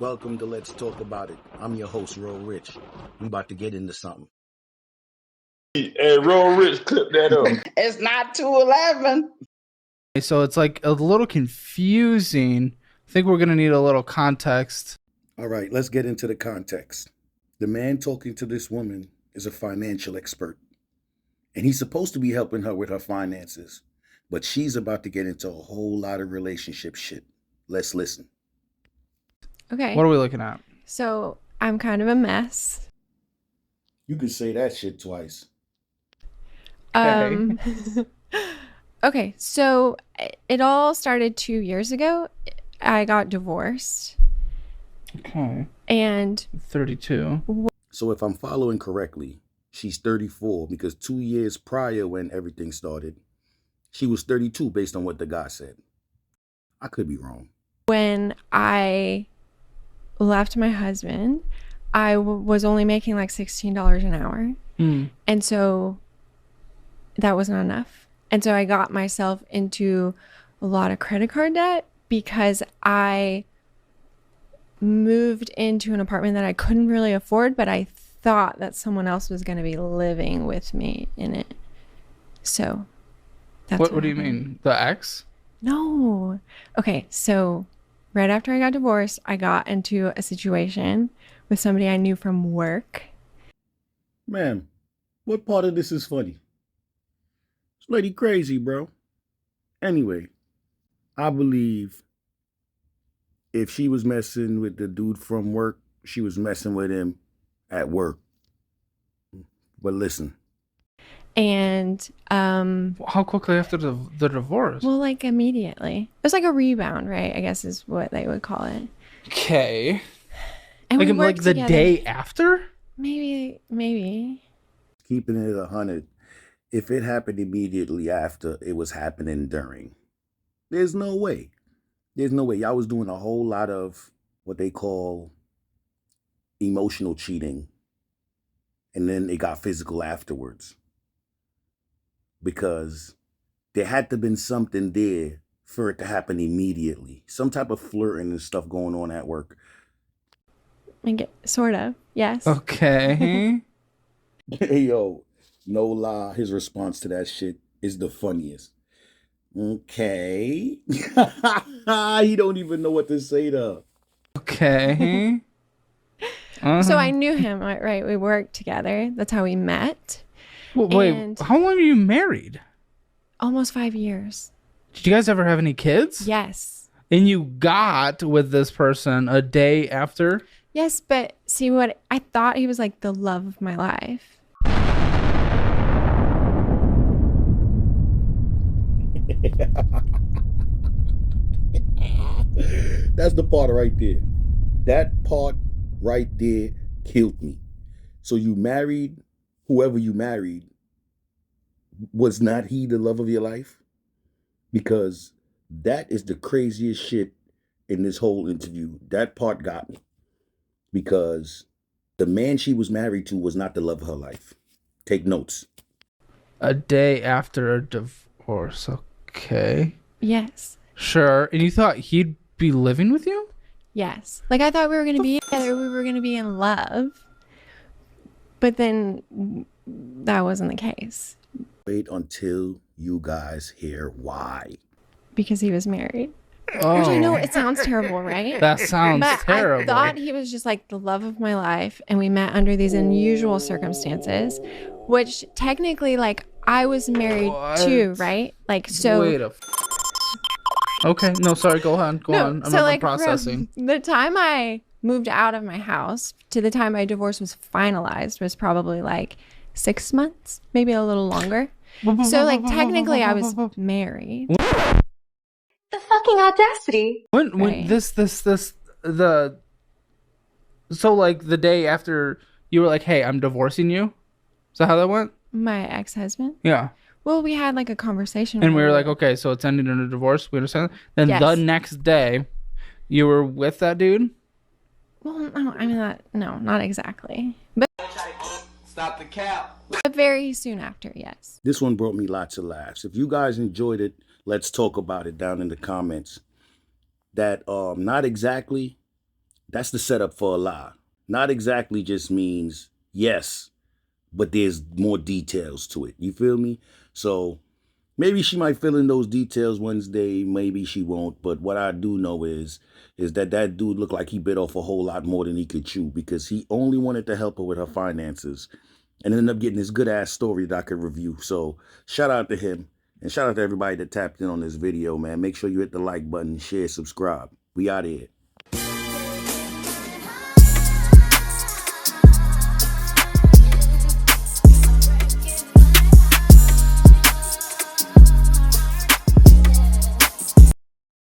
Welcome to Let's Talk About It. I'm your host, Real Rich. We about to get into something. Hey, Real Rich, clip that up. It's not 211. So it's like a little confusing. I think we're going to need a little context. All right, let's get into the context. The man talking to this woman is a financial expert, and he's supposed to be helping her with her finances, but she's about to get into a whole lot of relationship shit. Let's listen. Okay. What are we looking at? So I'm kind of a mess. You can say that shit twice. Okay, so it all started 2 years ago. I got divorced. Okay. And 32. So if I'm following correctly, she's 34 because 2 years prior when everything started, she was 32 based on what the guy said. I could be wrong. when I left my husband, I was only making like $16 an hour. And so that was not enough. And so I got myself into a lot of credit card debt because I moved into an apartment that I couldn't really afford, but I thought that someone else was going to be living with me in it. So that's What do you mean? The ex? No. Okay, so right after I got divorced, I got into a situation with somebody I knew from work. Ma'am, what part of this is funny? This lady crazy, bro. Anyway, I believe if she was messing with the dude from work, she was messing with him at work. But listen. And How quickly after the divorce? well, like immediately. It was like a rebound, right? I guess is what they would call it. Okay. And we Like worked the together. day after? Maybe. Keeping it 100, if it happened immediately after, it was happening during. There's no way. Y'all was doing a whole lot of what they call emotional cheating. And then it got physical afterwards. Because there had to have been something there for it to happen immediately. Some type of flirting and stuff going on at work. Sort of. Yes. Okay. Hey, yo, no lie, his response to that shit is the funniest. Okay. He don't even know what to say to her. Okay. So I knew him, right? We worked together. That's how we met. Well, wait, And- how long are you married? Almost 5 years. Did you guys ever have any kids? Yes. And you got with this person a day after? Yes, but see what I thought he was like the love of my life. That's the part right there. That part right there killed me. So you married whoever you married. Was not he the love of your life? Because that is the craziest shit in this whole interview. That part got me. Because the man she was married to was not the love of her life. Take notes. A day after a divorce. Okay. Yes. Sure. And you thought he'd be living with you? Yes. Like I thought we were going to be together. We were going to be in love. But then that wasn't the case Wait until you guys hear why. because he was married. Oh, Which I know it sounds terrible, right? that sounds But terrible. I thought he was just like the love of my life, and we met under these unusual circumstances, which technically, like, I was married What? too, right? Like, so. Wait a Okay. No, sorry. Go on. Go on. I'm so not like processing. from the time I moved out of my house to the time my divorce was finalized was probably like 6 months, maybe a little longer. So like technically I was married. The fucking audacity. When Right. So like the day after you were like, hey, I'm divorcing you? Is that how that went? My ex-husband. Yeah. Well, we had like a conversation. And we where were like, okay, so it's ending in a divorce. We understand that? Then Yes. the next day, you were with that dude? well, no, I mean not exactly, but Stop the cap. very soon after, yes. This one brought me lots of laughs. If you guys enjoyed it, let's talk about it down in the comments. That not exactly, That's the setup for a lie. Not exactly just means yes, but there's more details to it. You feel me? So maybe she might fill in those details Wednesday, maybe she won't. But what I do know is that that dude looked like he bit off a whole lot more than he could chew, because he only wanted to help her with her finances and ended up getting this good ass story that I could review. So shout out to him, and shout out to everybody that tapped in on this video, man. Make sure you hit the like button, share, subscribe. We out here.